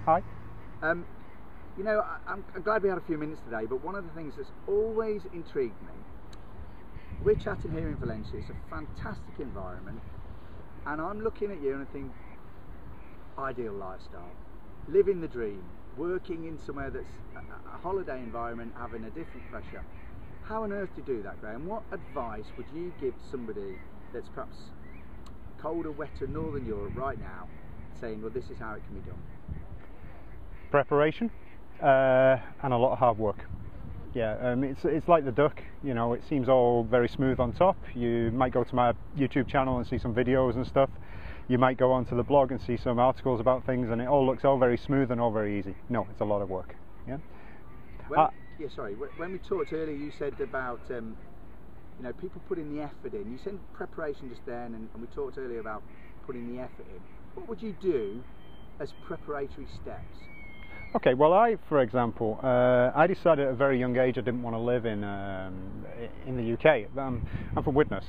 Hi. You know, I'm glad we had a few minutes today, but one of the things that's always intrigued me, we're chatting here in Valencia, it's a fantastic environment, and I'm looking at you and I think, ideal lifestyle, living the dream, working in somewhere that's a holiday environment, having a different pressure. How on earth do you do that, Graham? What advice would you give somebody that's perhaps colder, wetter Northern Europe right now, saying, well, this is how it can be done? Preparation and a lot of hard work. Yeah, it's like the duck, you know, it seems all very smooth on top. You might go to my YouTube channel and see some videos and stuff. You might go onto the blog and see some articles about things and it all looks all very smooth and all very easy. No, it's a lot of work. Yeah. Yeah, sorry. When we talked earlier, you said about you know, people putting the effort in. You said preparation just then, and we talked earlier about putting the effort in. What would you do as preparatory steps? Okay, well, for example, I decided at a very young age I didn't want to live in the UK. I'm from Widnes.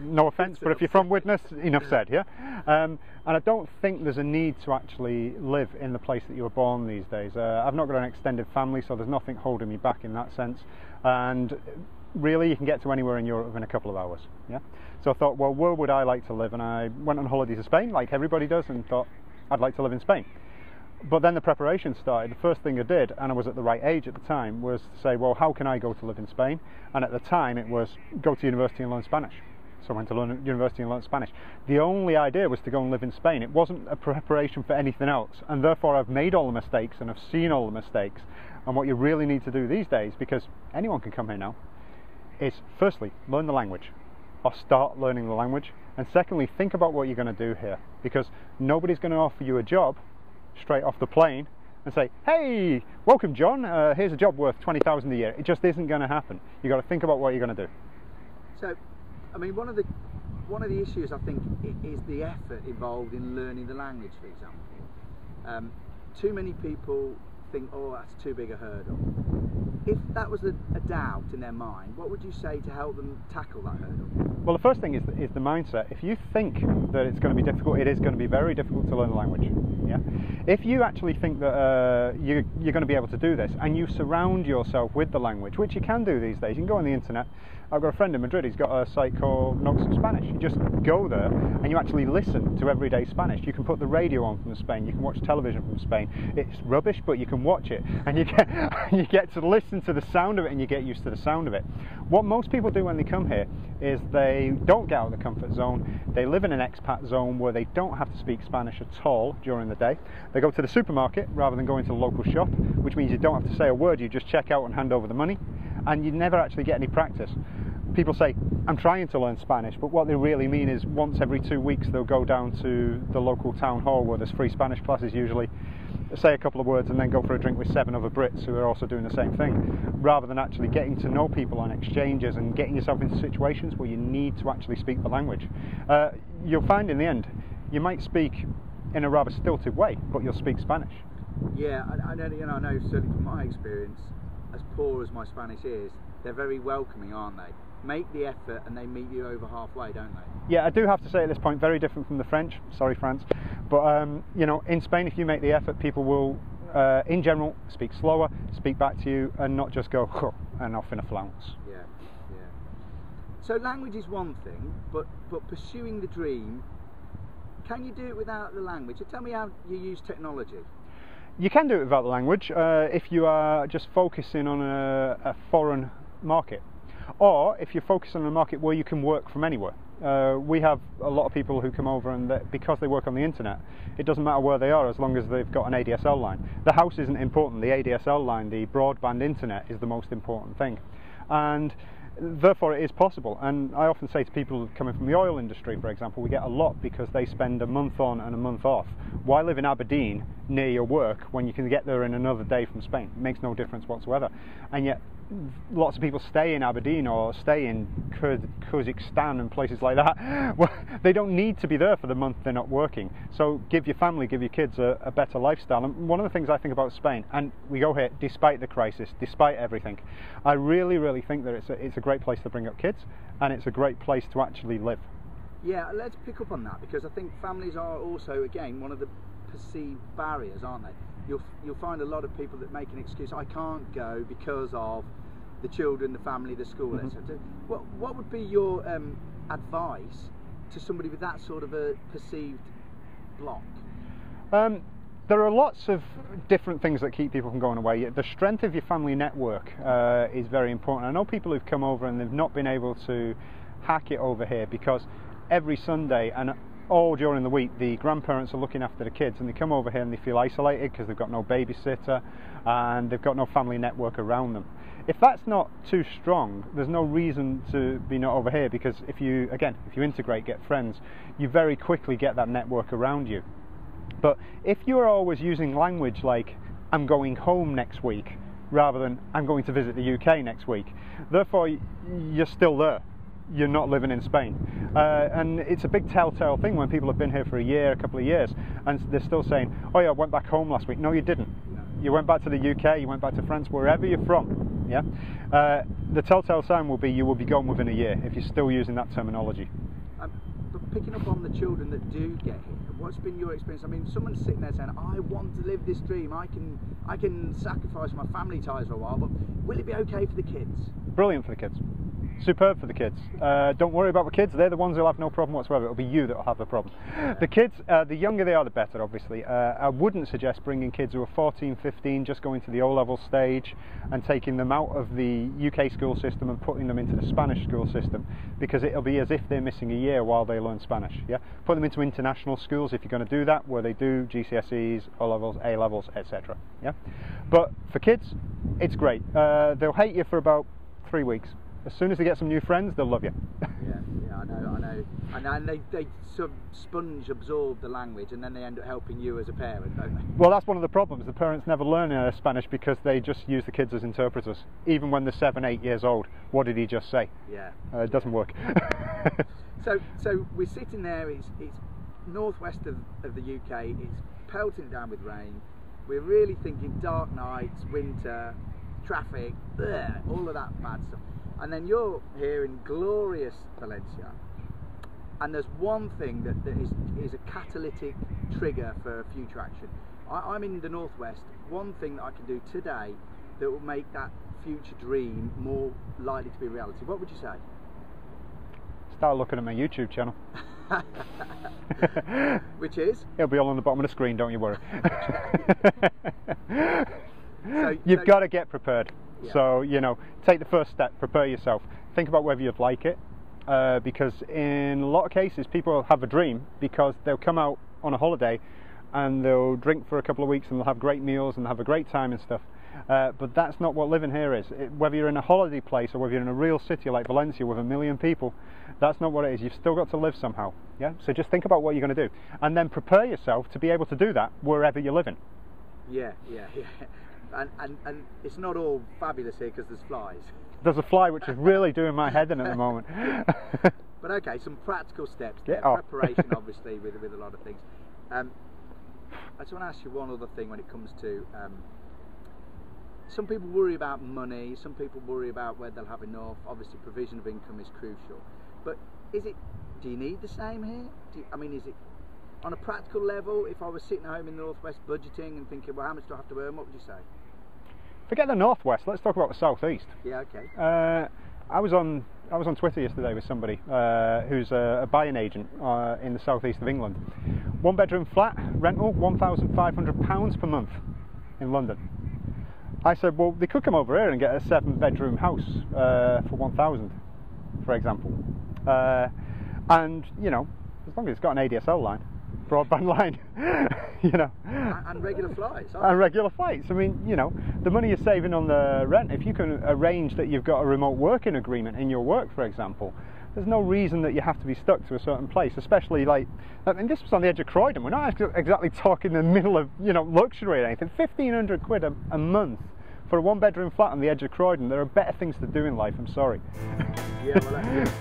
No offence, but if you're from Widnes, enough said, yeah. And I don't think there's a need to actually live in the place that you were born these days. I've not got an extended family, so there's nothing holding me back in that sense. And really, you can get to anywhere in Europe within a couple of hours. Yeah. So I thought, well, where would I like to live? And I went on holiday to Spain, like everybody does, and thought I'd like to live in Spain. But then the preparation started. The first thing I did, and I was at the right age at the time, was to say, well, how can I go to live in Spain? And at the time it was go to university and learn Spanish. So I went to university and learned Spanish. The only idea was to go and live in Spain. It wasn't a preparation for anything else, and therefore I've made all the mistakes and I've seen all the mistakes. And what you really need to do these days, because anyone can come here now, is firstly learn the language, or start learning the language, and secondly think about what you're going to do here, because nobody's going to offer you a job straight off the plane and say, hey, welcome John, here's a job worth 20,000 a year. It just isn't going to happen. You've got to think about what you're going to do. So, I mean, one of the issues I think is the effort involved in learning the language, for example. Too many people think, oh, that's too big a hurdle. If that was a doubt in their mind, what would you say to help them tackle that hurdle? Well, the first thing is the mindset. If you think that it's going to be difficult, it is going to be very difficult to learn the language. Yeah. If you actually think that you're going to be able to do this, and you surround yourself with the language, which you can do these days, you can go on the internet. I've got a friend in Madrid, he's got a site called Notes of Spanish. You just go there and you actually listen to everyday Spanish. You can put the radio on from Spain, you can watch television from Spain. It's rubbish, but you can watch it, and you get to listen to the sound of it, and you get used to the sound of it. What most people do when they come here is they don't get out of the comfort zone. They live in an expat zone where they don't have to speak Spanish at all during the day. They go to the supermarket rather than going to the local shop, which means you don't have to say a word, you just check out and hand over the money, and you never actually get any practice. People say, I'm trying to learn Spanish, but what they really mean is once every 2 weeks they'll go down to the local town hall where there's free Spanish classes usually, say a couple of words and then go for a drink with 7 other Brits who are also doing the same thing, rather than actually getting to know people on exchanges and getting yourself into situations where you need to actually speak the language. You'll find in the end, you might speak in a rather stilted way, but you'll speak Spanish. Yeah, I know certainly from my experience, as poor as my Spanish is, they're very welcoming, aren't they? Make the effort and they meet you over halfway, don't they? Yeah, I do have to say at this point, very different from the French, sorry France, but you know, in Spain if you make the effort, people will in general speak slower, speak back to you, and not just go huh, and off in a flounce. Yeah, yeah. So language is one thing, but pursuing the dream, can you do it without the language? So tell me how you use technology. You can do it without the language if you are just focusing on a foreign market, or if you're focusing on a market where you can work from anywhere. We have a lot of people who come over, and because they work on the internet, it doesn't matter where they are as long as they've got an ADSL line. The house isn't important, the ADSL line, the broadband internet is the most important thing. And therefore it is possible, and I often say to people coming from the oil industry, for example, we get a lot because they spend a month on and a month off. Why live in Aberdeen near your work when you can get there in another day from Spain? It makes no difference whatsoever. And yet lots of people stay in Aberdeen or stay in Kazakhstan and places like that. Well, they don't need to be there for the month they're not working. So give your family, give your kids a better lifestyle. And one of the things I think about Spain, and we go here despite the crisis, despite everything, I really think that it's a great place to bring up kids, and it's a great place to actually live. Yeah, let's pick up on that, because I think families are also, again, one of the perceived barriers, aren't they? you'll find a lot of people that make an excuse. I can't go because of the children, the family, the school, etc. What would be your advice to somebody with that sort of a perceived block? There are lots of different things that keep people from going away. The strength of your family network is very important. I know people who've come over and they've not been able to hack it over here because every Sunday and all during the week the grandparents are looking after the kids, and they come over here and they feel isolated because they've got no babysitter and they've got no family network around them. If that's not too strong, there's no reason to be not over here, because if you integrate, get friends, you very quickly get that network around you. But if you're always using language like I'm going home next week rather than I'm going to visit the UK next week, therefore you're still there. You're not living in Spain. And it's a big telltale thing when people have been here for a year, a couple of years, and they're still saying, oh yeah, I went back home last week. No, you didn't. You went back to the UK, you went back to France, wherever you're from. Yeah. The telltale sign will be you will be gone within a year if you're still using that terminology. But picking up on the children that do get here, what's been your experience? I mean, someone's sitting there saying, I want to live this dream, I can sacrifice my family ties for a while, but will it be okay for the kids? Brilliant for the kids. Superb for the kids. Don't worry about the kids, they're the ones who'll have no problem whatsoever. It'll be you that'll have the problem. The kids, the younger they are, the better, obviously. I wouldn't suggest bringing kids who are 14, 15, just going to the O-level stage and taking them out of the UK school system and putting them into the Spanish school system, because it'll be as if they're missing a year while they learn Spanish. Yeah, put them into international schools if you're going to do that, where they do GCSEs, O-levels, A-levels, etc. Yeah, but for kids, it's great. They'll hate you for about 3 weeks. As soon as they get some new friends, they'll love you. Yeah, I know. And they sort of sponge absorb the language, and then they end up helping you as a parent, don't they? Well, that's one of the problems. The parents never learn Spanish because they just use the kids as interpreters, even when they're 7, 8 years old. What did he just say? Yeah. It doesn't work. So we're sitting there. It's northwest of the UK. It's pelting it down with rain. We're really thinking dark nights, winter, traffic, all of that bad stuff. And then you're here in glorious Valencia, and there's one thing that is a catalytic trigger for future action. I'm in the northwest. One thing that I can do today that will make that future dream more likely to be reality. What would you say? Start looking at my YouTube channel. Which is? It'll be all on the bottom of the screen, don't you worry. You've got to get prepared. Yeah. So, you know, take the first step, prepare yourself. Think about whether you'd like it, because in a lot of cases people have a dream because they'll come out on a holiday and they'll drink for a couple of weeks and they'll have great meals and have a great time and stuff. But that's not what living here is. Whether you're in a holiday place or whether you're in a real city like Valencia with 1 million people, that's not what it is. You've still got to live somehow. Yeah. So just think about what you're going to do, and then prepare yourself to be able to do that wherever you're living. Yeah. And it's not all fabulous here because there's flies. There's a fly which is really doing my head in at the moment. But okay, some practical steps there. Yeah. Preparation, obviously, with a lot of things. I just want to ask you one other thing when it comes to some people worry about money, some people worry about whether they'll have enough. Obviously, provision of income is crucial. But do you need the same here? Is it on a practical level? If I was sitting at home in the northwest budgeting and thinking, well, how much do I have to earn? What would you say? Forget the northwest. Let's talk about the southeast. Yeah, okay. I was on Twitter yesterday with somebody who's a buying agent in the southeast of England. 1 bedroom flat rental, £1,500 per month in London. I said, well, they could come over here and get a 7 bedroom house for 1,000, for example. And you know, as long as it's got an ADSL line, broadband line, you know. And regular flights. And regular flights. I mean, you know, the money you're saving on the rent, if you can arrange that you've got a remote working agreement in your work, for example, there's no reason that you have to be stuck to a certain place, especially like, I mean, this was on the edge of Croydon. We're not exactly talking in the middle of, you know, luxury or anything. 1,500 quid a month for a 1 bedroom flat on the edge of Croydon. There are better things to do in life, I'm sorry. Yeah, well,